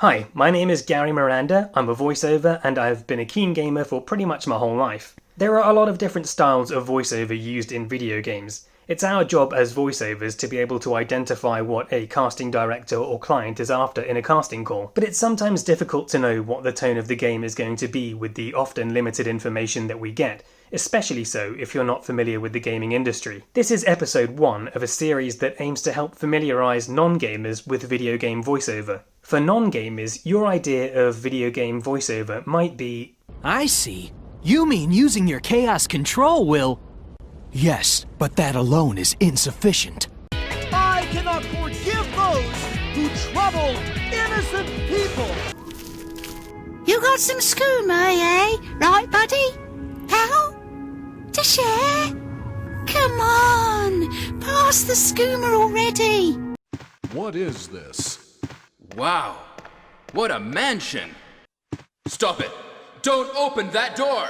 Hi, my name is Gary Miranda, I'm a voiceover, and I've been a keen gamer for pretty much my whole life. There are a lot of different styles of voiceover used in video games. It's our job as voiceovers to be able to identify what a casting director or client is after in a casting call, but it's sometimes difficult to know what the tone of the game is going to be with the often limited information that we get, especially so if you're not familiar with the gaming industry. This is episode 1 of a series that aims to help familiarise non-gamers with video game voiceover. For non-gamers, your idea of video game voiceover might be... I see. You mean using your chaos control will... Yes, but that alone is insufficient. I cannot forgive those who trouble innocent people! You got some skooma, eh? Right, buddy? How? To share? Come on, pass the skooma already. What is this? Wow, what a mansion! Stop it! Don't open that door!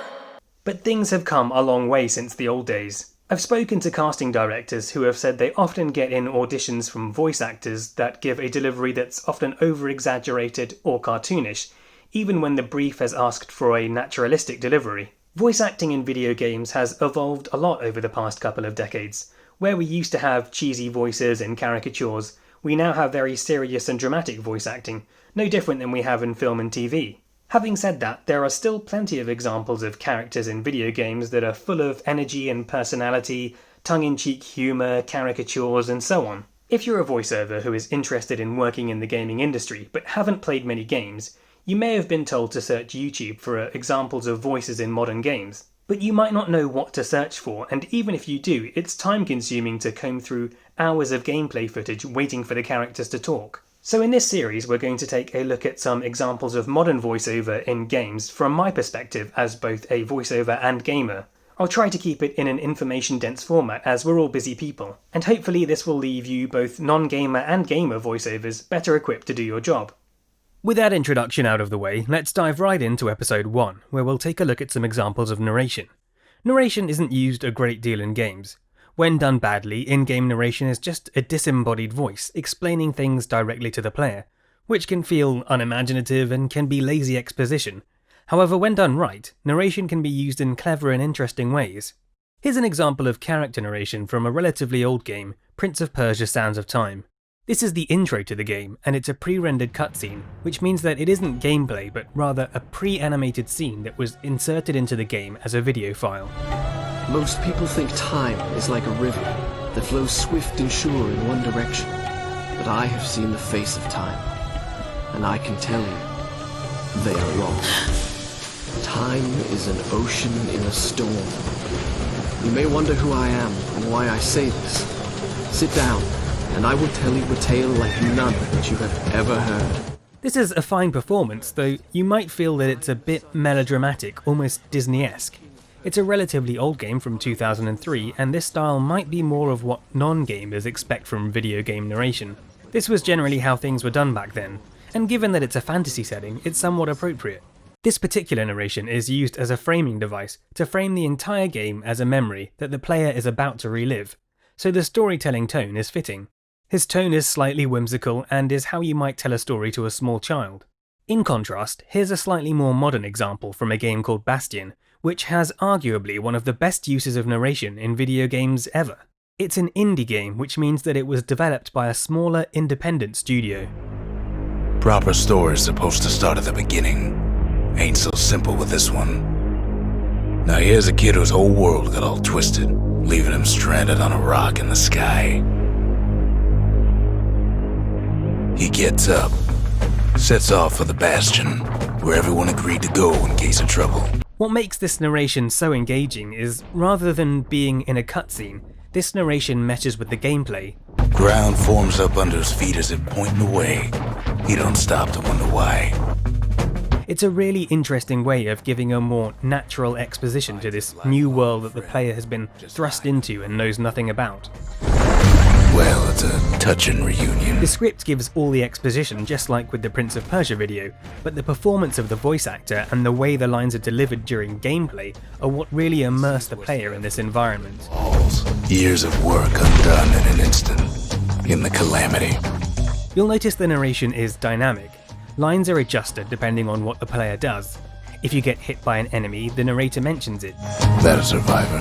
But things have come a long way since the old days. I've spoken to casting directors who have said they often get in auditions from voice actors that give a delivery that's often over-exaggerated or cartoonish, even when the brief has asked for a naturalistic delivery. Voice acting in video games has evolved a lot over the past couple of decades. Where we used to have cheesy voices and caricatures, we now have very serious and dramatic voice acting, no different than we have in film and TV. Having said that, there are still plenty of examples of characters in video games that are full of energy and personality, tongue-in-cheek humour, caricatures, and so on. If you're a voiceover who is interested in working in the gaming industry but haven't played many games, you may have been told to search YouTube for examples of voices in modern games. But you might not know what to search for, and even if you do, it's time-consuming to comb through hours of gameplay footage waiting for the characters to talk. So in this series we're going to take a look at some examples of modern voiceover in games from my perspective as both a voiceover and gamer. I'll try to keep it in an information-dense format as we're all busy people, and hopefully this will leave you, both non-gamer and gamer voiceovers, better equipped to do your job. With that introduction out of the way, let's dive right into episode 1, where we'll take a look at some examples of narration. Narration isn't used a great deal in games. When done badly, in-game narration is just a disembodied voice explaining things directly to the player, which can feel unimaginative and can be lazy exposition. However, when done right, narration can be used in clever and interesting ways. Here's an example of character narration from a relatively old game, Prince of Persia: Sands of Time. This is the intro to the game, and it's a pre-rendered cutscene, which means that it isn't gameplay but rather a pre-animated scene that was inserted into the game as a video file. Most people think time is like a river that flows swift and sure in one direction. But I have seen the face of time, and I can tell you, they are wrong. Time is an ocean in a storm. You may wonder who I am and why I say this. Sit down, and I will tell you a tale like none that you have ever heard. This is a fine performance, though you might feel that it's a bit melodramatic, almost Disney-esque. It's a relatively old game from 2003, and this style might be more of what non-gamers expect from video game narration. This was generally how things were done back then, and given that it's a fantasy setting, it's somewhat appropriate. This particular narration is used as a framing device to frame the entire game as a memory that the player is about to relive, so the storytelling tone is fitting. His tone is slightly whimsical and is how you might tell a story to a small child. In contrast, here's a slightly more modern example from a game called Bastion, which has arguably one of the best uses of narration in video games ever. It's an indie game, which means that it was developed by a smaller, independent studio. Proper story's supposed to start at the beginning. Ain't so simple with this one. Now here's a kid whose whole world got all twisted, leaving him stranded on a rock in the sky. He gets up, sets off for the Bastion, where everyone agreed to go in case of trouble. What makes this narration so engaging is, rather than being in a cutscene, this narration meshes with the gameplay. Ground forms up under his feet as if pointing away. He don't stop to wonder why. It's a really interesting way of giving a more natural exposition to this new world that the player has been thrust into and knows nothing about. Well, it's a touching reunion. The script gives all the exposition, just like with the Prince of Persia video, but the performance of the voice actor and the way the lines are delivered during gameplay are what really immerse the player in this environment. Years of work undone in an instant, in the calamity. You'll notice the narration is dynamic. Lines are adjusted depending on what the player does. If you get hit by an enemy, the narrator mentions it. That a survivor?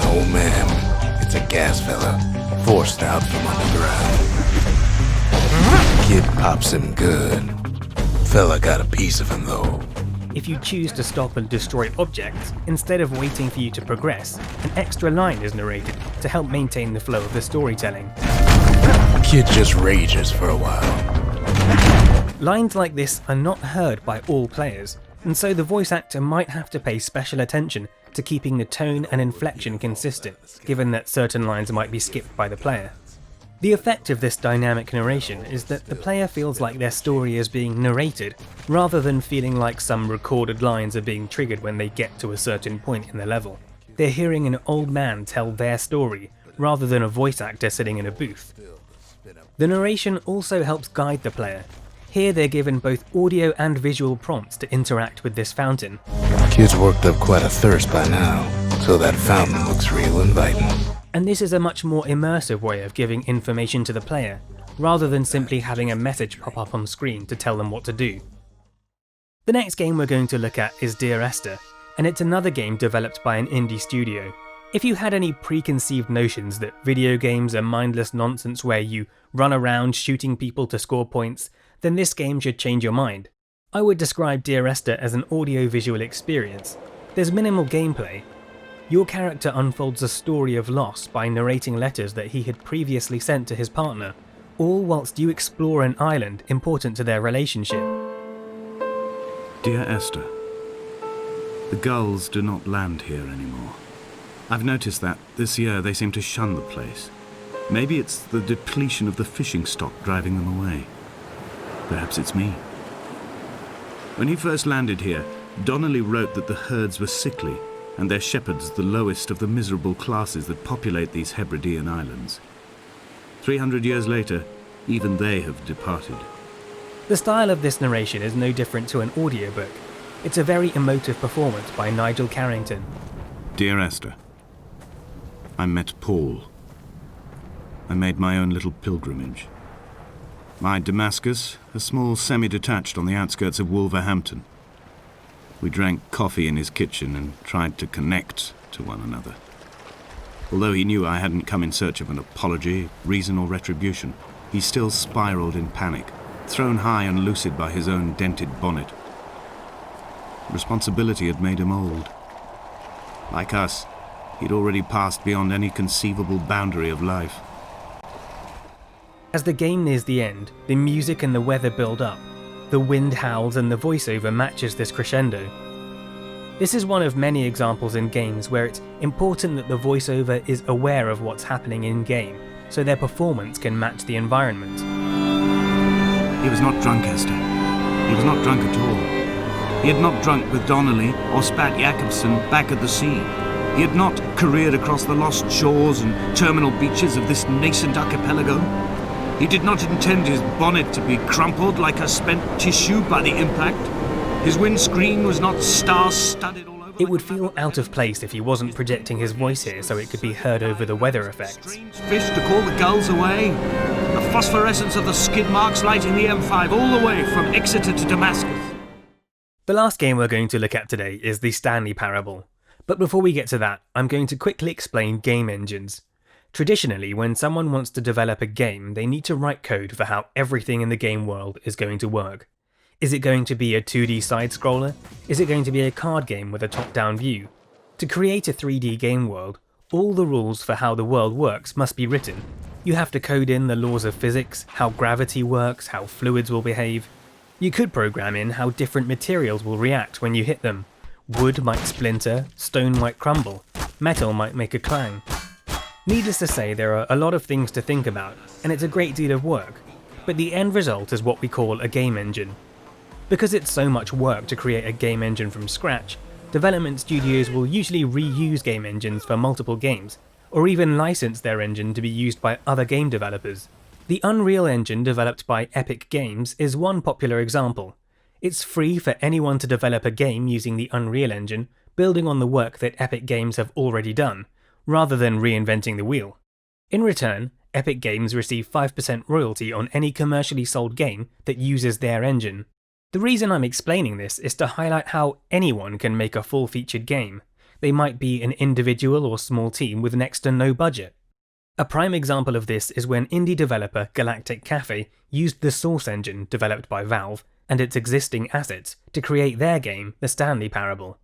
No, ma'am. It's a gas fella, forced out from underground. Kid pops him good. Fella got a piece of him, though. If you choose to stop and destroy objects, instead of waiting for you to progress, an extra line is narrated to help maintain the flow of the storytelling. Kid just rages for a while. Lines like this are not heard by all players, and so the voice actor might have to pay special attention to keeping the tone and inflection consistent, given that certain lines might be skipped by the player. The effect of this dynamic narration is that the player feels like their story is being narrated, rather than feeling like some recorded lines are being triggered when they get to a certain point in the level. They're hearing an old man tell their story, rather than a voice actor sitting in a booth. The narration also helps guide the player. Here they're given both audio and visual prompts to interact with this fountain. Kid's worked up quite a thirst by now, so that fountain looks real inviting. And this is a much more immersive way of giving information to the player, rather than simply having a message pop up on screen to tell them what to do. The next game we're going to look at is Dear Esther, and it's another game developed by an indie studio. If you had any preconceived notions that video games are mindless nonsense where you run around shooting people to score points, then this game should change your mind. I would describe Dear Esther as an audio-visual experience. There's minimal gameplay. Your character unfolds a story of loss by narrating letters that he had previously sent to his partner, all whilst you explore an island important to their relationship. Dear Esther, the gulls do not land here anymore. I've noticed that this year they seem to shun the place. Maybe it's the depletion of the fishing stock driving them away. Perhaps it's me. When he first landed here, Donnelly wrote that the herds were sickly and their shepherds the lowest of the miserable classes that populate these Hebridean islands. 300 years later, even they have departed. The style of this narration is no different to an audiobook. It's a very emotive performance by Nigel Carrington. Dear Esther, I met Paul. I made my own little pilgrimage. My Damascus, a small semi-detached on the outskirts of Wolverhampton. We drank coffee in his kitchen and tried to connect to one another. Although he knew I hadn't come in search of an apology, reason or retribution, he still spiraled in panic, thrown high and lucid by his own dented bonnet. Responsibility had made him old. Like us, he'd already passed beyond any conceivable boundary of life. As the game nears the end, the music and the weather build up. The wind howls and the voiceover matches this crescendo. This is one of many examples in games where it's important that the voiceover is aware of what's happening in-game, so their performance can match the environment. He was not drunk, Esther. He was not drunk at all. He had not drunk with Donnelly or spat Jacobson back at the sea. He had not careered across the lost shores and terminal beaches of this nascent archipelago. He did not intend his bonnet to be crumpled like a spent tissue by the impact. His windscreen was not star-studded all over. It would feel out of place if he wasn't projecting his voice here so it could be heard over the weather effects. Strange fish to call the gulls away. The phosphorescence of the skid marks lighting the M5 all the way from Exeter to Damascus. The last game we're going to look at today is the Stanley Parable. But before we get to that, I'm going to quickly explain game engines. Traditionally, when someone wants to develop a game, they need to write code for how everything in the game world is going to work. Is it going to be a 2D side-scroller? Is it going to be a card game with a top-down view? To create a 3D game world, all the rules for how the world works must be written. You have to code in the laws of physics, how gravity works, how fluids will behave. You could program in how different materials will react when you hit them. Wood might splinter, stone might crumble, metal might make a clang. Needless to say, there are a lot of things to think about, and it's a great deal of work, but the end result is what we call a game engine. Because it's so much work to create a game engine from scratch, development studios will usually reuse game engines for multiple games, or even license their engine to be used by other game developers. The Unreal Engine developed by Epic Games is one popular example. It's free for anyone to develop a game using the Unreal Engine, building on the work that Epic Games have already done, rather than reinventing the wheel. In return, Epic Games receive 5% royalty on any commercially sold game that uses their engine. The reason I'm explaining this is to highlight how anyone can make a full-featured game. They might be an individual or small team with next to no budget. A prime example of this is when indie developer Galactic Cafe used the Source engine developed by Valve and its existing assets to create their game, The Stanley Parable.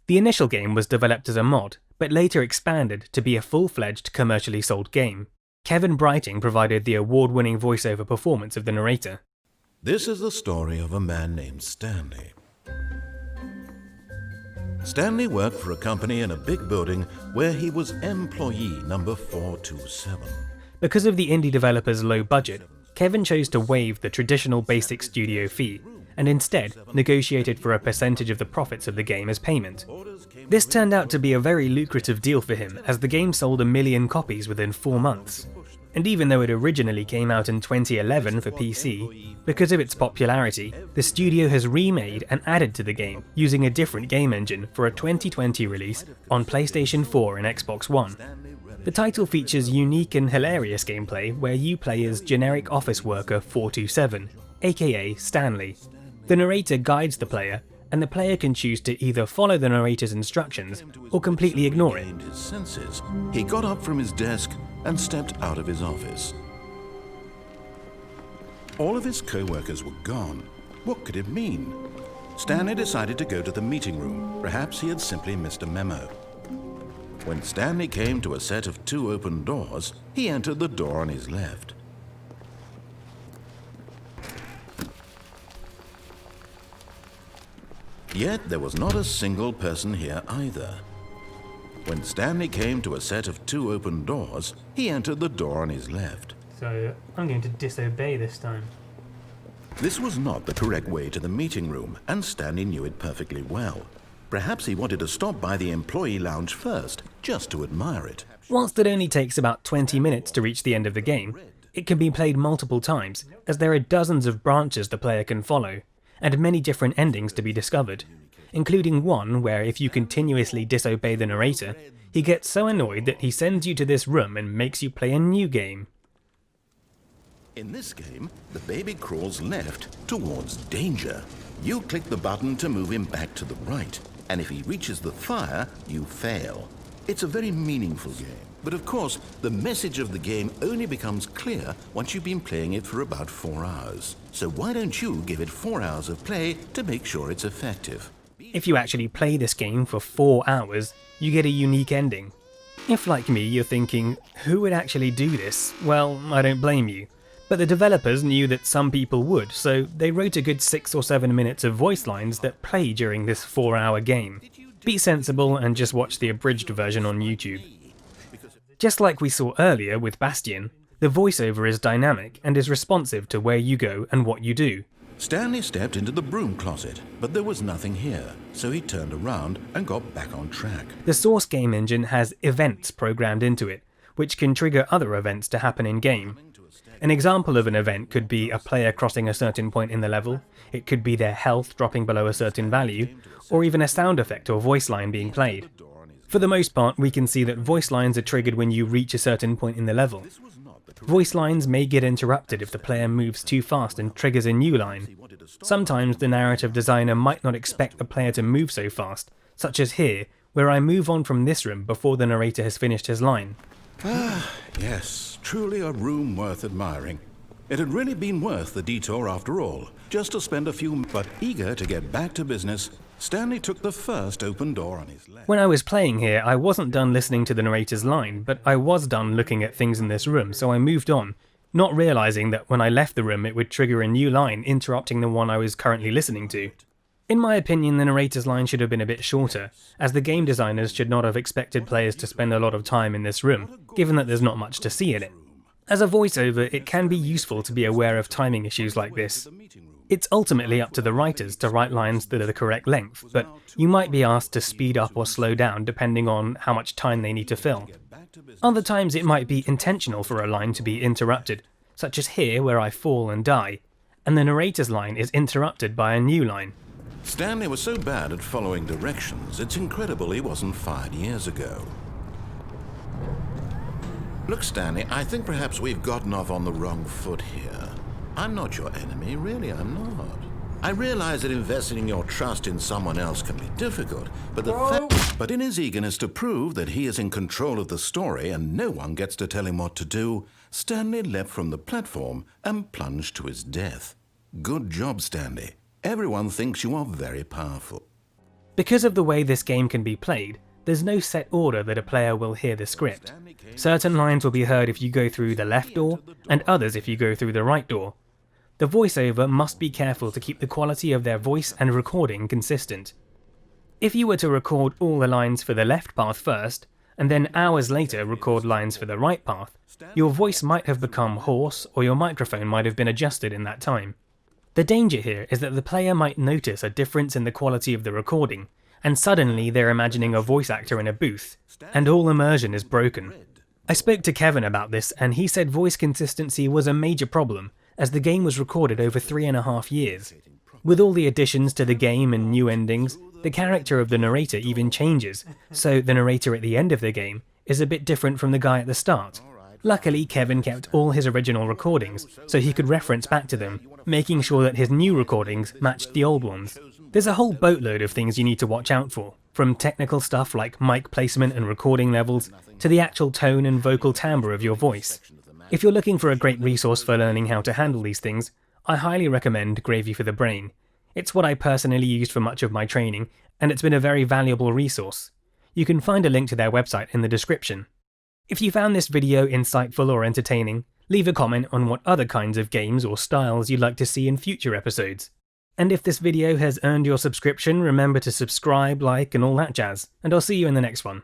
The initial game was developed as a mod, but later expanded to be a full-fledged commercially sold game. Kevin Brighting provided the award-winning voiceover performance of the narrator. This is the story of a man named Stanley. Stanley worked for a company in a big building where he was employee number 427. Because of the indie developer's low budget, Kevin chose to waive the traditional basic studio fee and instead negotiated for a percentage of the profits of the game as payment. This turned out to be a very lucrative deal for him, as the game sold 1 million copies within 4 months. And even though it originally came out in 2011 for PC, because of its popularity, the studio has remade and added to the game using a different game engine for a 2020 release on PlayStation 4 and Xbox One. The title features unique and hilarious gameplay where you play as generic office worker 427, aka Stanley. The narrator guides the player, and the player can choose to either follow the narrator's instructions or completely ignore it. His senses. He got up from his desk and stepped out of his office. All of his co-workers were gone. What could it mean? Stanley decided to go to the meeting room. Perhaps he had simply missed a memo. When Stanley came to a set of 2 open doors, he entered the door on his left. Yet there was not a single person here either. When Stanley came to a set of 2 open doors, he entered the door on his left. So I'm going to disobey this time. This was not the correct way to the meeting room, and Stanley knew it perfectly well. Perhaps he wanted to stop by the employee lounge first, just to admire it. Whilst it only takes about 20 minutes to reach the end of the game, it can be played multiple times, as there are dozens of branches the player can follow, and many different endings to be discovered, including one where if you continuously disobey the narrator, he gets so annoyed that he sends you to this room and makes you play a new game. In this game, the baby crawls left towards danger. You click the button to move him back to the right, and if he reaches the fire, you fail. It's a very meaningful game, but of course, the message of the game only becomes clear once you've been playing it for about 4 hours. So why don't you give it 4 hours of play to make sure it's effective? If you actually play this game for 4 hours, you get a unique ending. If, like me, you're thinking, who would actually do this? Well, I don't blame you. But the developers knew that some people would, so they wrote a good 6 or 7 minutes of voice lines that play during this 4-hour game. Be sensible and just watch the abridged version on YouTube. Just like we saw earlier with Bastion, the voiceover is dynamic and is responsive to where you go and what you do. Stanley stepped into the broom closet, but there was nothing here, so he turned around and got back on track. The Source game engine has events programmed into it, which can trigger other events to happen in-game. An example of an event could be a player crossing a certain point in the level, it could be their health dropping below a certain value, or even a sound effect or voice line being played. For the most part, we can see that voice lines are triggered when you reach a certain point in the level. Voice lines may get interrupted if the player moves too fast and triggers a new line. Sometimes the narrative designer might not expect the player to move so fast, such as here, where I move on from this room before the narrator has finished his line. Yes, truly a room worth admiring. It had really been worth the detour after all, just to spend a few. But eager to get back to business, Stanley took the first open door on his left. When I was playing here, I wasn't done listening to the narrator's line, but I was done looking at things in this room, so I moved on, not realizing that when I left the room it would trigger a new line interrupting the one I was currently listening to. In my opinion, the narrator's line should have been a bit shorter, as the game designers should not have expected players to spend a lot of time in this room, given that there's not much to see in it. As a voiceover, it can be useful to be aware of timing issues like this. It's ultimately up to the writers to write lines that are the correct length, but you might be asked to speed up or slow down depending on how much time they need to fill. Other times it might be intentional for a line to be interrupted, such as here where I fall and die, and the narrator's line is interrupted by a new line. Stanley was so bad at following directions, it's incredible he wasn't fired years ago. Look, Stanley, I think perhaps we've gotten off on the wrong foot here. I'm not your enemy, really, I'm not. I realize that investing your trust in someone else can be difficult, but in his eagerness to prove that he is in control of the story and no one gets to tell him what to do, Stanley leapt from the platform and plunged to his death. Good job, Stanley. Everyone thinks you are very powerful. Because of the way this game can be played, there's no set order that a player will hear the script. Certain lines will be heard if you go through the left door, and others if you go through the right door. The voiceover must be careful to keep the quality of their voice and recording consistent. If you were to record all the lines for the left path first, and then hours later record lines for the right path, your voice might have become hoarse or your microphone might have been adjusted in that time. The danger here is that the player might notice a difference in the quality of the recording, and suddenly they're imagining a voice actor in a booth, and all immersion is broken. I spoke to Kevin about this, and he said voice consistency was a major problem, as the game was recorded over 3.5 years. With all the additions to the game and new endings, the character of the narrator even changes, so the narrator at the end of the game is a bit different from the guy at the start. Luckily, Kevin kept all his original recordings, so he could reference back to them, making sure that his new recordings matched the old ones. There's a whole boatload of things you need to watch out for, from technical stuff like mic placement and recording levels, to the actual tone and vocal timbre of your voice. If you're looking for a great resource for learning how to handle these things, I highly recommend Gravy for the Brain. It's what I personally used for much of my training, and it's been a very valuable resource. You can find a link to their website in the description. If you found this video insightful or entertaining, leave a comment on what other kinds of games or styles you'd like to see in future episodes. And if this video has earned your subscription, remember to subscribe, like, and all that jazz, and I'll see you in the next one.